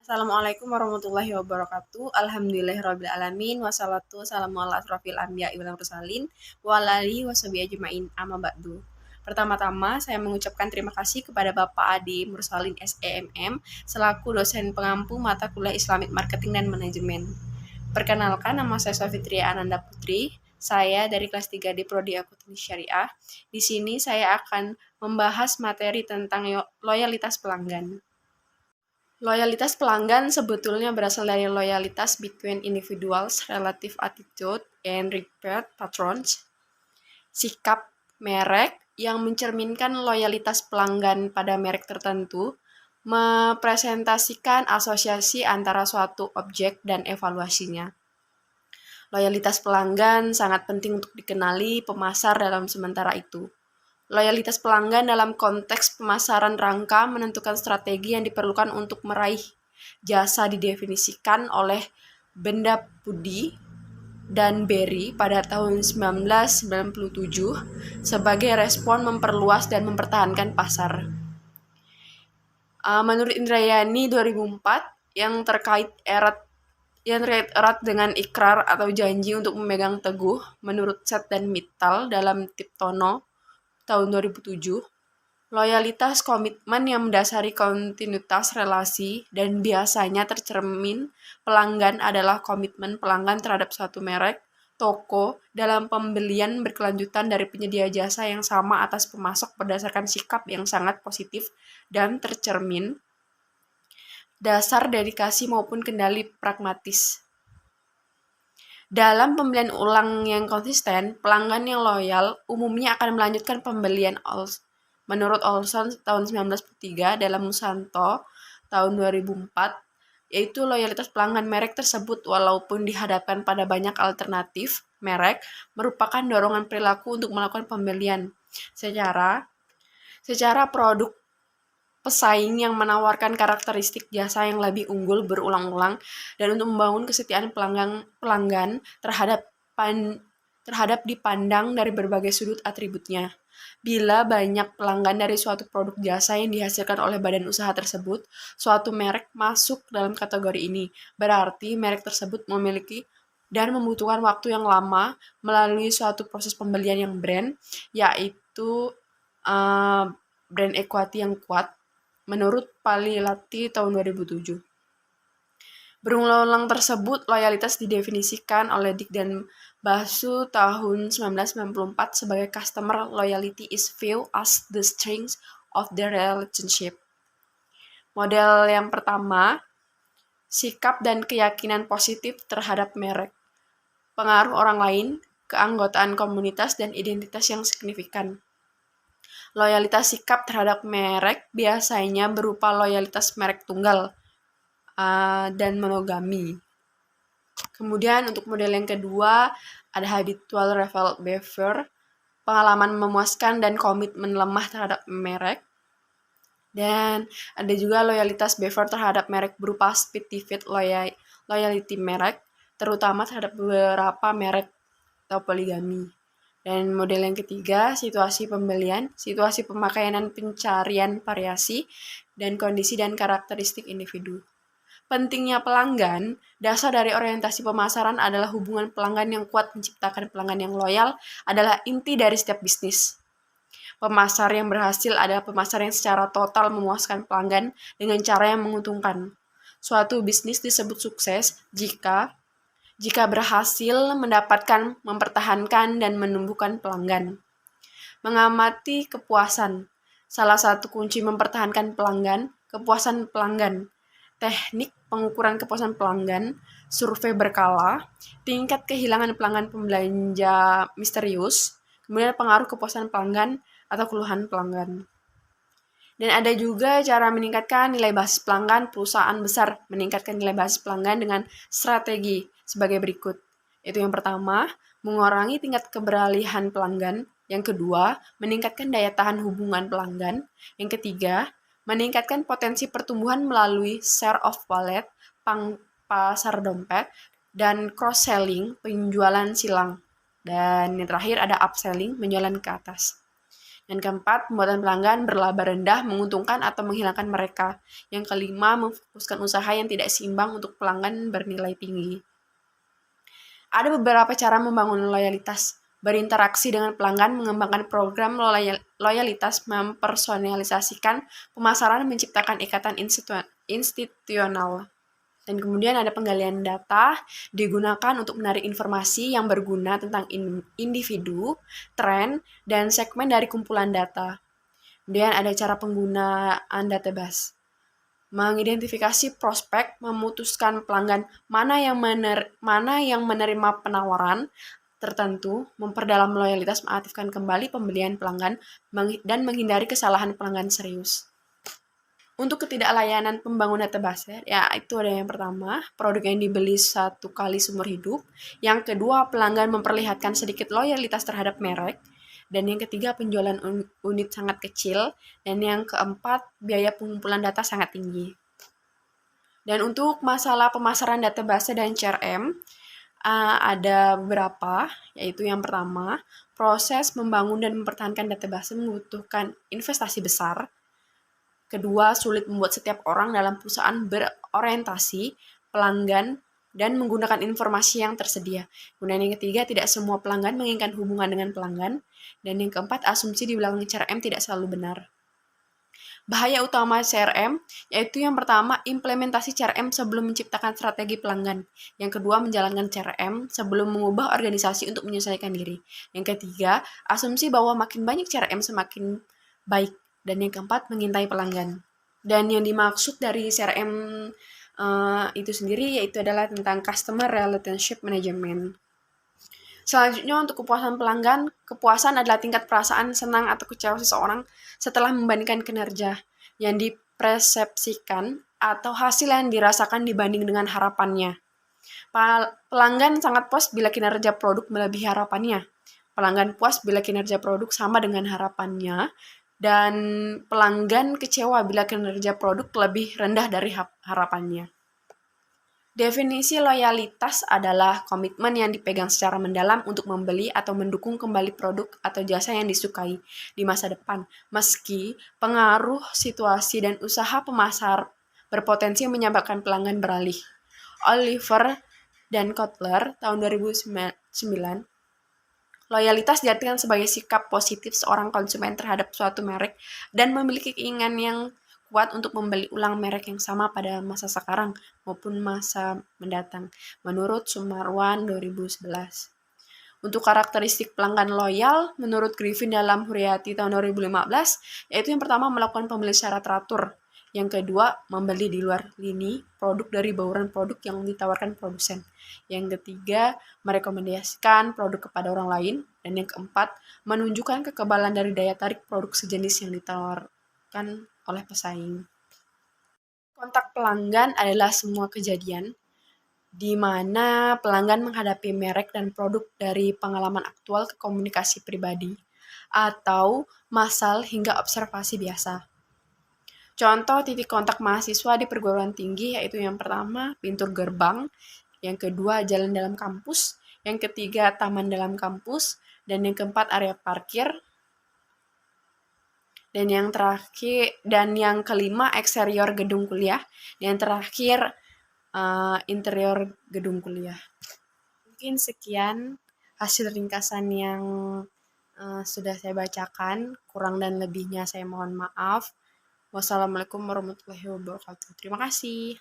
Assalamualaikum warahmatullahi wabarakatuh. Alhamdulillahirrabbilalamin. Wassalatu wassalamu ala asrofil anbiya'i wal mursalin wa ala alihi washabihi ajma'in amma ba'du. Pertama-tama saya mengucapkan terima kasih kepada Bapak Adi Mursalin SEMM selaku dosen pengampu mata kuliah Islamic Marketing dan Manajemen. Perkenalkan, nama saya Sofitria Ananda Putri. Saya dari kelas 3 di Prodi Akuntansi Syariah. Di sini saya akan membahas materi tentang loyalitas pelanggan. Loyalitas pelanggan sebetulnya berasal dari loyalitas between individuals, relative attitude, and repeat patterns. Sikap merek yang mencerminkan loyalitas pelanggan pada merek tertentu mepresentasikan asosiasi antara suatu objek dan evaluasinya. Loyalitas pelanggan sangat penting untuk dikenali pemasar dalam sementara itu. Loyalitas pelanggan dalam konteks pemasaran rangka menentukan strategi yang diperlukan untuk meraih jasa didefinisikan oleh Benda Pudi dan Berry pada tahun 1997 sebagai respon memperluas dan mempertahankan pasar. Menurut Indrayani 2004 yang terkait erat dengan ikrar atau janji untuk memegang teguh menurut Seth dan Mittal dalam Tiptono tahun 2007, loyalitas komitmen yang mendasari kontinuitas relasi dan biasanya tercermin pelanggan adalah komitmen pelanggan terhadap suatu merek, toko, dalam pembelian berkelanjutan dari penyedia jasa yang sama atas pemasok berdasarkan sikap yang sangat positif dan tercermin dasar dedikasi maupun kendali pragmatis. Dalam pembelian ulang yang konsisten, pelanggan yang loyal umumnya akan melanjutkan pembelian menurut Olson tahun 1993 dalam Musanto tahun 2004, yaitu loyalitas pelanggan merek tersebut walaupun dihadapkan pada banyak alternatif merek merupakan dorongan perilaku untuk melakukan pembelian secara produk pesaing yang menawarkan karakteristik jasa yang lebih unggul berulang-ulang dan untuk membangun kesetiaan pelanggan terhadap dipandang dari berbagai sudut atributnya. Bila banyak pelanggan dari suatu produk jasa yang dihasilkan oleh badan usaha tersebut, suatu merek masuk dalam kategori ini. Berarti merek tersebut memiliki dan membutuhkan waktu yang lama melalui suatu proses pembelian yang brand, yaitu brand equity yang kuat, menurut Palilati tahun 2007. Berulang-ulang tersebut, loyalitas didefinisikan oleh Dick dan Basu tahun 1994 sebagai customer loyalty is viewed as the strength of the relationship. Model yang pertama, sikap dan keyakinan positif terhadap merek, pengaruh orang lain, keanggotaan komunitas, dan identitas yang signifikan. Loyalitas sikap terhadap merek biasanya berupa loyalitas merek tunggal dan monogami. Kemudian untuk model yang kedua ada habitual rival behavior, pengalaman memuaskan dan komitmen lemah terhadap merek. Dan ada juga loyalitas behavior terhadap merek berupa speed defeat loyalty merek, terutama terhadap beberapa merek atau poligami. Dan model yang ketiga, situasi pembelian, situasi pemakaian dan pencarian variasi, dan kondisi dan karakteristik individu. Pentingnya pelanggan, dasar dari orientasi pemasaran adalah hubungan pelanggan yang kuat menciptakan pelanggan yang loyal adalah inti dari setiap bisnis. Pemasar yang berhasil adalah pemasar yang secara total memuaskan pelanggan dengan cara yang menguntungkan. Suatu bisnis disebut sukses jika berhasil mendapatkan, mempertahankan, dan menumbuhkan pelanggan. Mengamati kepuasan. Salah satu kunci mempertahankan pelanggan, kepuasan pelanggan. Teknik pengukuran kepuasan pelanggan, survei berkala, tingkat kehilangan pelanggan pembelanja misterius, kemudian pengaruh kepuasan pelanggan atau keluhan pelanggan. Dan ada juga cara meningkatkan nilai basis pelanggan. Perusahaan besar meningkatkan nilai basis pelanggan dengan strategi sebagai berikut. Itu yang pertama, mengurangi tingkat keberalihan pelanggan. Yang kedua, meningkatkan daya tahan hubungan pelanggan. Yang ketiga, meningkatkan potensi pertumbuhan melalui share of wallet, pasar dompet, dan cross-selling, penjualan silang. Dan yang terakhir ada upselling, penjualan ke atas. Yang keempat, pembuatan pelanggan berlaba rendah menguntungkan atau menghilangkan mereka. Yang kelima, memfokuskan usaha yang tidak seimbang untuk pelanggan bernilai tinggi. Ada beberapa cara membangun loyalitas. Berinteraksi dengan pelanggan, mengembangkan program loyalitas, mempersonalisasikan pemasaran, menciptakan ikatan institusional. Dan kemudian ada penggalian data, digunakan untuk menarik informasi yang berguna tentang individu, tren, dan segmen dari kumpulan data. Kemudian ada cara penggunaan database. Mengidentifikasi prospek, memutuskan pelanggan mana yang menerima penawaran tertentu, memperdalam loyalitas, mengaktifkan kembali pembelian pelanggan, dan menghindari kesalahan pelanggan serius. Untuk ketidaklayanan pembangun database, ya itu ada yang pertama, produk yang dibeli satu kali seumur hidup. Yang kedua, pelanggan memperlihatkan sedikit loyalitas terhadap merek. Dan yang ketiga, penjualan unit sangat kecil. Dan yang keempat, biaya pengumpulan data sangat tinggi. Dan untuk masalah pemasaran database dan CRM, ada beberapa, yaitu yang pertama, proses membangun dan mempertahankan database membutuhkan investasi besar. Kedua, sulit membuat setiap orang dalam perusahaan berorientasi pelanggan dan menggunakan informasi yang tersedia. Kemudian yang ketiga, tidak semua pelanggan menginginkan hubungan dengan pelanggan. Dan yang keempat, asumsi di belakang CRM tidak selalu benar. Bahaya utama CRM, yaitu yang pertama, implementasi CRM sebelum menciptakan strategi pelanggan. Yang kedua, menjalankan CRM sebelum mengubah organisasi untuk menyesuaikan diri. Yang ketiga, asumsi bahwa makin banyak CRM semakin baik. Dan yang keempat, mengintai pelanggan. Dan yang dimaksud dari CRM itu sendiri yaitu adalah tentang Customer Relationship Management. Selanjutnya untuk kepuasan pelanggan, kepuasan adalah tingkat perasaan senang atau kecewa seseorang setelah membandingkan kinerja yang dipersepsikan atau hasil yang dirasakan dibanding dengan harapannya. Pelanggan sangat puas bila kinerja produk melebihi harapannya. Pelanggan puas bila kinerja produk sama dengan harapannya. Dan pelanggan kecewa bila kinerja produk lebih rendah dari harapannya. Definisi loyalitas adalah komitmen yang dipegang secara mendalam untuk membeli atau mendukung kembali produk atau jasa yang disukai di masa depan, meski pengaruh situasi dan usaha pemasar berpotensi menyebabkan pelanggan beralih. Oliver dan Kotler tahun 2009, loyalitas diartikan sebagai sikap positif seorang konsumen terhadap suatu merek dan memiliki keinginan yang kuat untuk membeli ulang merek yang sama pada masa sekarang maupun masa mendatang, menurut Sumarwan 2011. Untuk karakteristik pelanggan loyal, menurut Griffin dalam Huriati tahun 2015, yaitu yang pertama melakukan pembelian secara teratur. Yang kedua, membeli di luar lini produk dari bauran produk yang ditawarkan produsen. Yang ketiga, merekomendasikan produk kepada orang lain. Dan yang keempat, menunjukkan kekebalan dari daya tarik produk sejenis yang ditawarkan oleh pesaing. Kontak pelanggan adalah semua kejadian di mana pelanggan menghadapi merek dan produk dari pengalaman aktual ke komunikasi pribadi atau massal hingga observasi biasa. Contoh titik kontak mahasiswa di perguruan tinggi yaitu yang pertama, pintu gerbang, yang kedua, jalan dalam kampus, yang ketiga, taman dalam kampus, dan yang keempat, area parkir, dan yang kelima, eksterior gedung kuliah, dan yang terakhir, interior gedung kuliah. Mungkin sekian hasil ringkasan yang sudah saya bacakan, kurang dan lebihnya saya mohon maaf. Wassalamualaikum warahmatullahi wabarakatuh. Terima kasih.